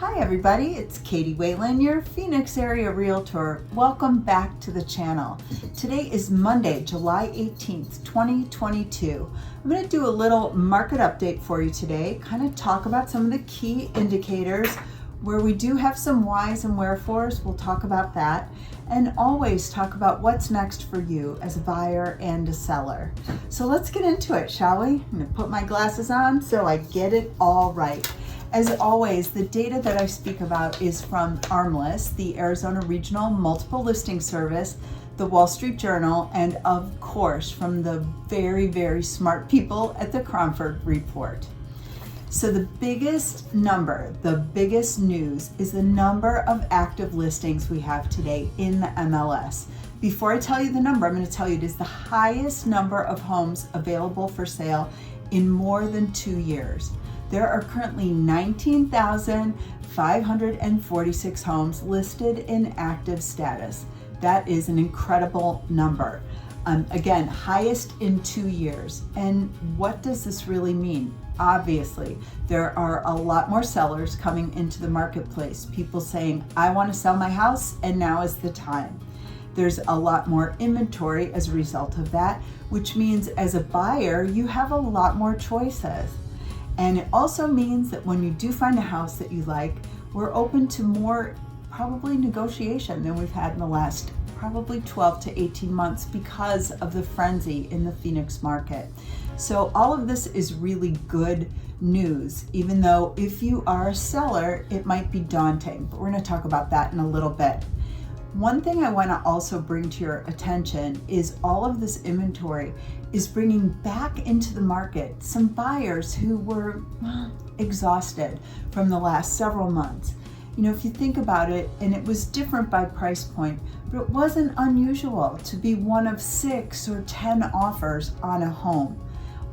Hi everybody, it's Katie Whalen, your Phoenix area realtor. Welcome back to the channel. Today is Monday, July 18th, 2022. I'm going to do a little market update for you today, kind of talk about some of the key indicators where we do have some whys and wherefores. We'll talk about that, and always talk about what's next for you as a buyer and a seller. So let's get into it, shall we? I'm going to put my glasses on so I get it all right. As always, the data that I speak about is from ARMLS, the Arizona Regional Multiple Listing Service, the Wall Street Journal, and of course from the very, very smart people at the Cromford Report. So the biggest number, the biggest news is the number of active listings we have today in the MLS. Before I tell you the number, I'm going to tell you it is the highest number of homes available for sale in more than 2 years. There are currently 19,546 homes listed in active status. That is an incredible number. Again, highest in 2 years. And what does this really mean? Obviously, there are a lot more sellers coming into the marketplace. People saying, I want to sell my house and now is the time. There's a lot more inventory as a result of that, which means as a buyer, you have a lot more choices. And it also means that when you do find a house that you like, we're open to more probably negotiation than we've had in the last probably 12 to 18 months because of the frenzy in the Phoenix market. So all of this is really good news, even though if you are a seller, it might be daunting, but we're going to talk about that in a little bit. One thing I want to also bring to your attention is all of this inventory is bringing back into the market some buyers who were exhausted from the last several months. You know, if you think about it, and it was different by price point, but it wasn't unusual to be one of 6 or 10 offers on a home.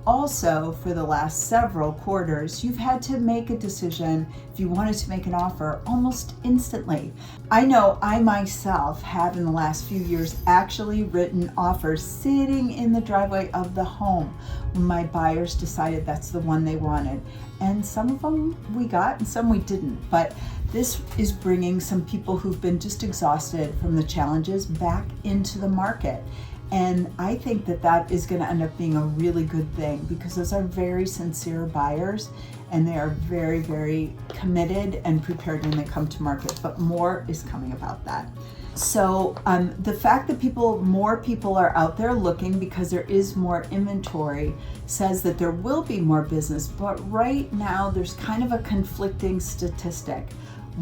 Also, for the last several quarters, you've had to make a decision if you wanted to make an offer almost instantly. I know I myself have in the last few years actually written offers sitting in the driveway of the home when my buyers decided that's the one they wanted. And some of them we got and some we didn't. But this is bringing some people who've been just exhausted from the challenges back into the market. And I think that that is going to end up being a really good thing because those are very sincere buyers and they are very, very committed and prepared when they come to market. But more is coming about that. So the fact that more people are out there looking because there is more inventory says that there will be more business. But right now there's kind of a conflicting statistic.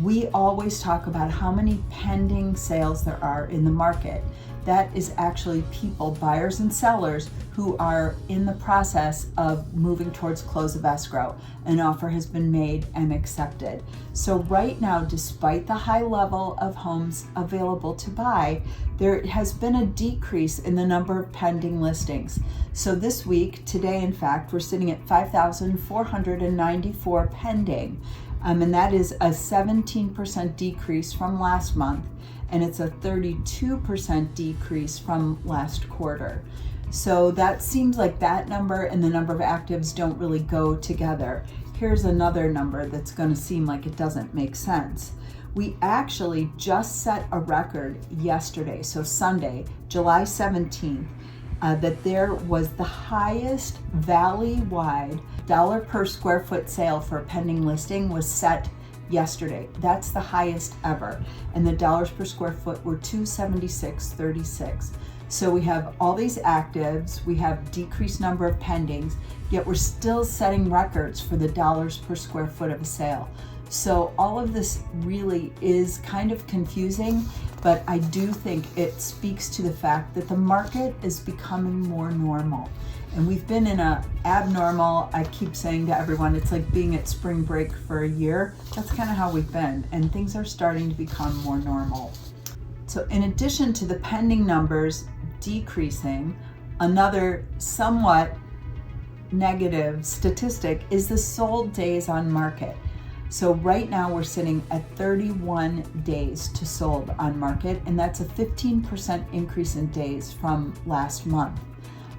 We always talk about how many pending sales there are in the market. That is actually people, buyers and sellers, who are in the process of moving towards close of escrow. An offer has been made and accepted. So right now, despite the high level of homes available to buy, there has been a decrease in the number of pending listings. So this week, today in fact, we're sitting at 5,494 pending. And that is a 17% decrease from last month. And it's a 32% decrease from last quarter. So that seems like that number and the number of actives don't really go together. Here's another number that's going to seem like it doesn't make sense. We actually just set a record yesterday, so Sunday, July 17th, that there was the highest valley-wide dollar per square foot sale for a pending listing was set yesterday. That's the highest ever. And the dollars per square foot were $276.36. So we have all these actives, we have decreased number of pendings, yet we're still setting records for the dollars per square foot of a sale. So all of this really is kind of confusing, but I do think it speaks to the fact that the market is becoming more normal. And we've been in a abnormal, I keep saying to everyone, it's like being at spring break for a year. That's kind of how we've been, and things are starting to become more normal. So in addition to the pending numbers decreasing, another somewhat negative statistic is the sold days on market. So right now we're sitting at 31 days to sold on market, and that's a 15% increase in days from last month.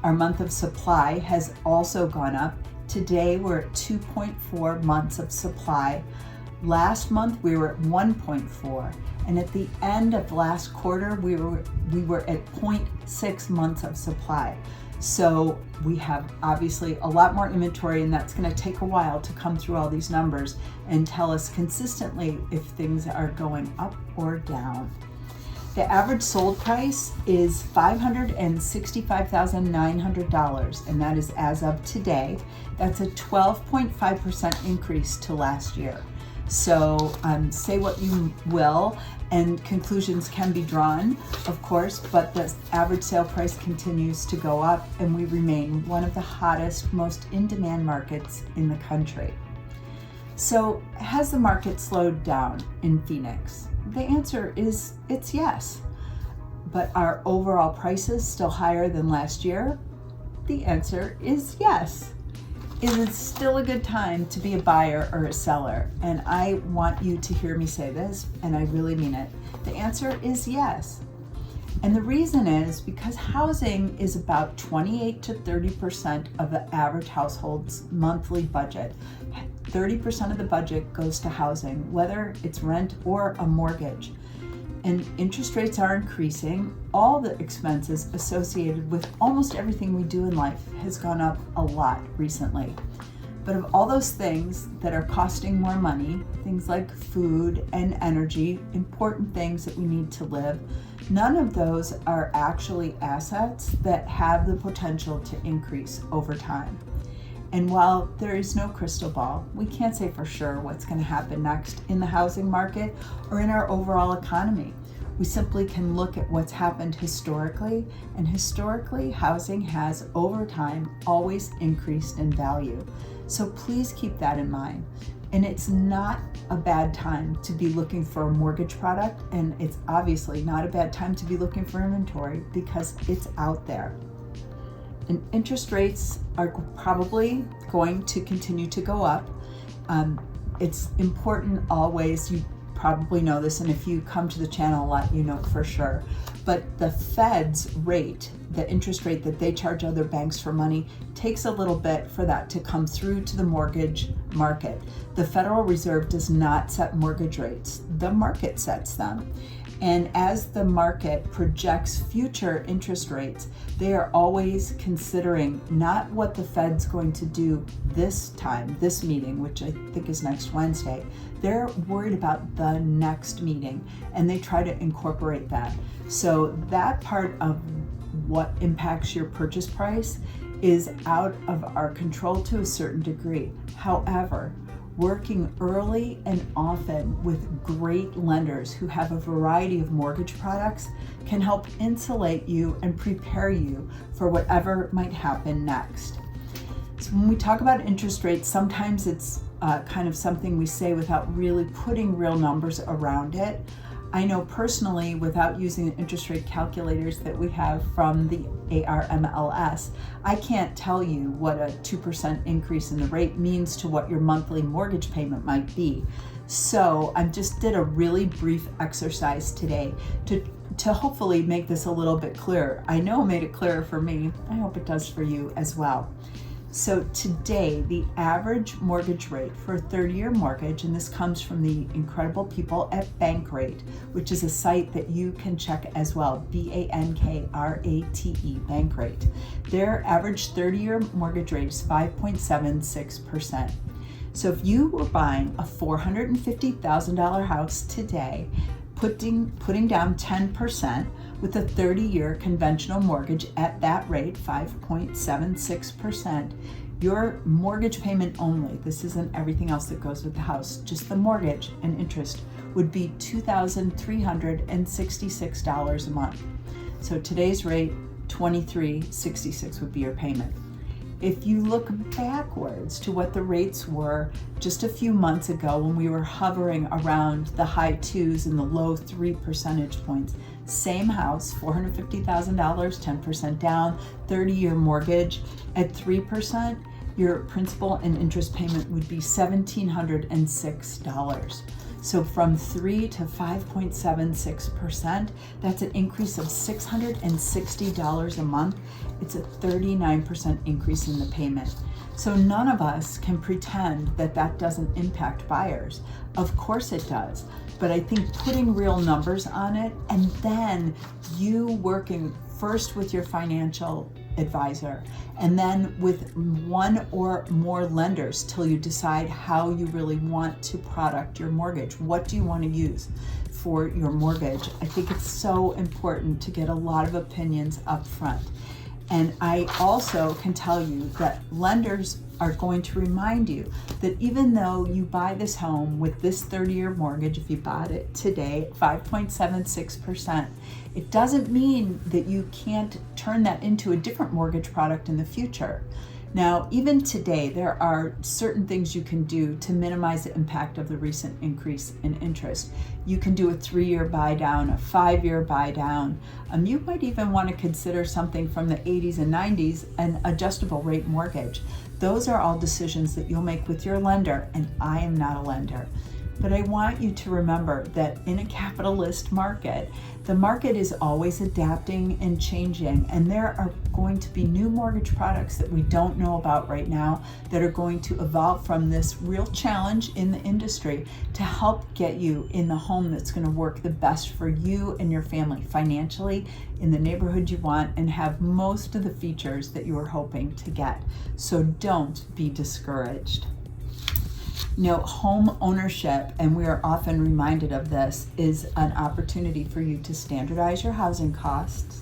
Our month of supply has also gone up. Today we're at 2.4 months of supply Last month we were at 1.4, and at the end of last quarter we were at 0.6 months of supply. So we have obviously a lot more inventory, and that's going to take a while to come through all these numbers and tell us consistently if things are going up or down. The average sold price is $565,900, and that is as of today. That's a 12.5% increase to last year. So say what you will, and conclusions can be drawn, of course, but the average sale price continues to go up, and we remain one of the hottest, most in-demand markets in the country. So has the market slowed down in Phoenix? The answer is it's yes. But are overall prices still higher than last year? The answer is yes. Is it still a good time to be a buyer or a seller? And I want you to hear me say this, and I really mean it. The answer is yes. And the reason is because housing is about 28 to 30% of the average household's monthly budget. 30% of the budget goes to housing, whether it's rent or a mortgage. And interest rates are increasing. All the expenses associated with almost everything we do in life has gone up a lot recently. But of all those things that are costing more money, things like food and energy, important things that we need to live, none of those are actually assets that have the potential to increase over time. And while there is no crystal ball, we can't say for sure what's going to happen next in the housing market or in our overall economy. We simply can look at what's happened historically, and historically, housing has over time always increased in value. So please keep that in mind. And it's not a bad time to be looking for a mortgage product, and it's obviously not a bad time to be looking for inventory because it's out there. And interest rates are probably going to continue to go up. It's important always, you probably know this, and if you come to the channel a lot, you know for sure. But the Fed's rate, the interest rate that they charge other banks for money, takes a little bit for that to come through to the mortgage market. The Federal Reserve does not set mortgage rates. The market sets them. And as the market projects future interest rates, they are always considering not what the Fed's going to do this time, this meeting, which I think is next Wednesday. They're worried about the next meeting, and they try to incorporate that. So that part of what impacts your purchase price is out of our control to a certain degree. However, working early and often with great lenders who have a variety of mortgage products can help insulate you and prepare you for whatever might happen next. So when we talk about interest rates, sometimes it's kind of something we say without really putting real numbers around it. I know personally, without using the interest rate calculators that we have from the ARMLS, I can't tell you what a 2% increase in the rate means to what your monthly mortgage payment might be. So I just did a really brief exercise today to hopefully make this a little bit clearer. I know it made it clearer for me. I hope it does for you as well. So today, the average mortgage rate for a 30-year mortgage, and this comes from the incredible people at Bankrate, which is a site that you can check as well, Bankrate, Bankrate. Their average 30-year mortgage rate is 5.76%. So if you were buying a $450,000 house today, putting down 10% with a 30-year conventional mortgage at that rate, 5.76%, your mortgage payment only, this isn't everything else that goes with the house, just the mortgage and interest, would be $2,366 a month. So today's rate, $2,366 would be your payment. If you look backwards to what the rates were just a few months ago when we were hovering around the high 2s and the low 3 percentage points, same house, $450,000, 10% down, 30-year mortgage at 3%, your principal and interest payment would be $1,706. So from 3 to 5.76%, that's an increase of $660 a month. It's a 39% increase in the payment. So none of us can pretend that that doesn't impact buyers. Of course it does. But I think putting real numbers on it, and then you working first with your financial advisor and then with one or more lenders till you decide how you really want to product your mortgage. What do you want to use for your mortgage? I think it's so important to get a lot of opinions up front. And I also can tell you that lenders are going to remind you that even though you buy this home with this 30-year mortgage, if you bought it today, 5.76%, it doesn't mean that you can't turn that into a different mortgage product in the future. Now, even today, there are certain things you can do to minimize the impact of the recent increase in interest. You can do a 3-year buy down, a 5-year buy down. You might even want to consider something from the 80s and 90s, an adjustable rate mortgage. Those are all decisions that you'll make with your lender, and I am not a lender. But I want you to remember that in a capitalist market, the market is always adapting and changing, and there are going to be new mortgage products that we don't know about right now that are going to evolve from this real challenge in the industry to help get you in the home that's going to work the best for you and your family financially, in the neighborhood you want, and have most of the features that you are hoping to get. So don't be discouraged. Home ownership, and we are often reminded of this, is an opportunity for you to standardize your housing costs,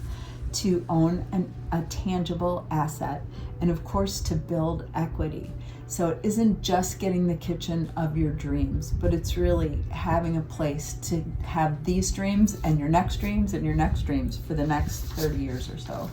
to own a tangible asset, and of course to build equity. So it isn't just getting the kitchen of your dreams, but it's really having a place to have these dreams and your next dreams and your next dreams for the next 30 years or so.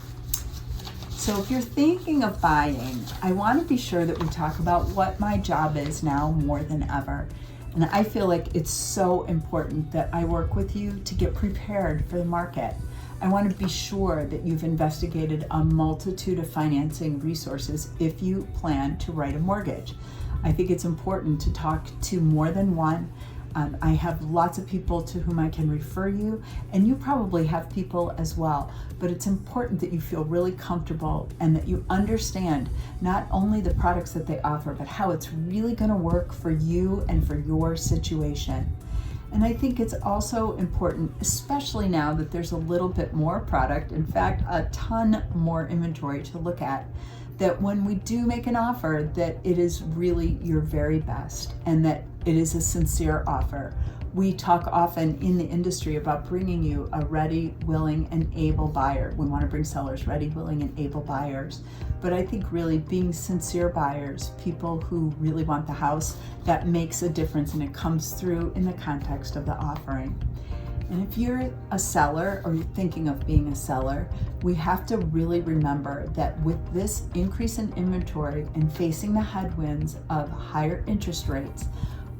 So if you're thinking of buying, I want to be sure that we talk about what my job is now more than ever. And I feel like it's so important that I work with you to get prepared for the market. I want to be sure that you've investigated a multitude of financing resources if you plan to write a mortgage. I think it's important to talk to more than one. I have lots of people to whom I can refer you, and you probably have people as well. But it's important that you feel really comfortable and that you understand not only the products that they offer, but how it's really going to work for you and for your situation. And I think it's also important, especially now that there's a little bit more product, in fact, a ton more inventory to look at, that when we do make an offer, that it is really your very best and that it is a sincere offer. We talk often in the industry about bringing you a ready, willing, and able buyer. We want to bring sellers ready, willing, and able buyers. But I think really being sincere buyers, people who really want the house, that makes a difference, and it comes through in the context of the offering. And if you're a seller or you're thinking of being a seller, we have to really remember that with this increase in inventory and facing the headwinds of higher interest rates,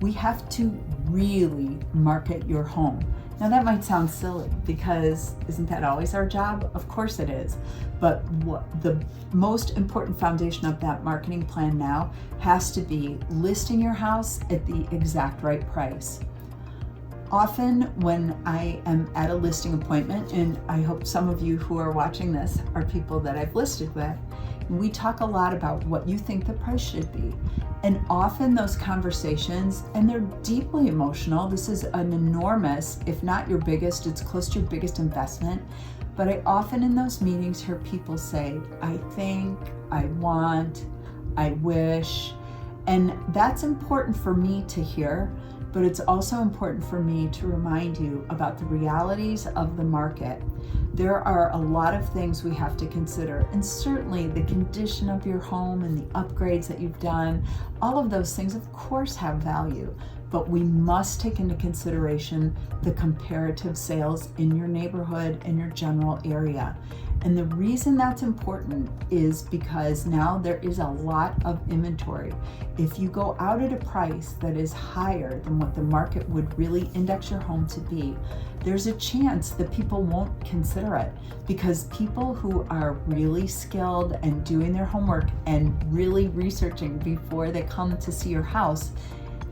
we have to really market your home. Now that might sound silly, because isn't that always our job? Of course it is. But what the most important foundation of that marketing plan now has to be listing your house at the exact right price. Often when I am at a listing appointment, and I hope some of you who are watching this are people that I've listed with, we talk a lot about what you think the price should be. And often those conversations, and they're deeply emotional, this is an enormous, if not your biggest, it's close to your biggest investment. But I often in those meetings hear people say, I think, I want, I wish. And that's important for me to hear. But it's also important for me to remind you about the realities of the market. There are a lot of things we have to consider, and certainly the condition of your home and the upgrades that you've done, all of those things of course have value, but we must take into consideration the comparative sales in your neighborhood and your general area. And the reason that's important is because now there is a lot of inventory. If you go out at a price that is higher than what the market would really index your home to be, there's a chance that people won't consider it, because people who are really skilled and doing their homework and really researching before they come to see your house,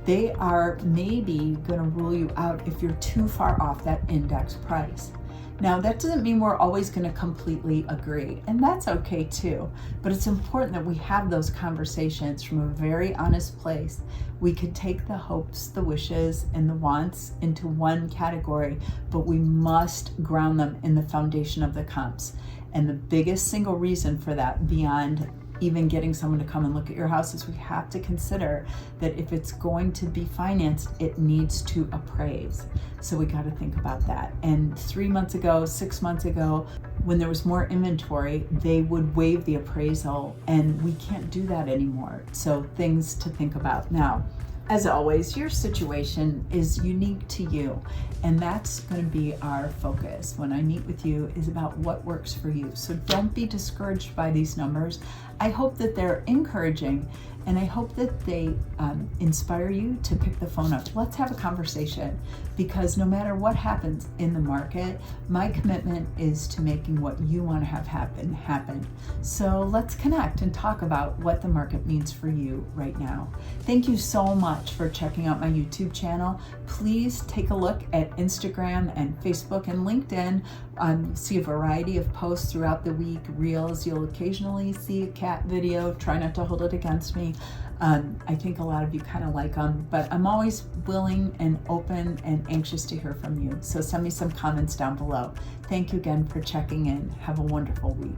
they are maybe going to rule you out if you're too far off that index price. Now, that doesn't mean we're always going to completely agree, and that's okay too. But it's important that we have those conversations from a very honest place. We could take the hopes, the wishes, and the wants into one category, but we must ground them in the foundation of the comps. And the biggest single reason for that, beyond even getting someone to come and look at your house, is we have to consider that if it's going to be financed, it needs to appraise. So we got to think about that. And 3 months ago, 6 months ago, when there was more inventory, they would waive the appraisal, and we can't do that anymore. So things to think about. Now, as always, your situation is unique to you, and that's going to be our focus when I meet with you, is about what works for you. So don't be discouraged by these numbers. I hope that they're encouraging, and I hope that they inspire you to pick the phone up. Let's have a conversation, because no matter what happens in the market, my commitment is to making what you want to have happen. So let's connect and talk about what the market means for you right now. Thank you so much for checking out my YouTube channel. Please take a look at Instagram and Facebook and LinkedIn. You'll see a variety of posts throughout the week, reels. You'll occasionally see a cat video. Try not to hold it against me. I think a lot of you kind of like them, but I'm always willing and open and anxious to hear from you. So send me some comments down below. Thank you again for checking in. Have a wonderful week.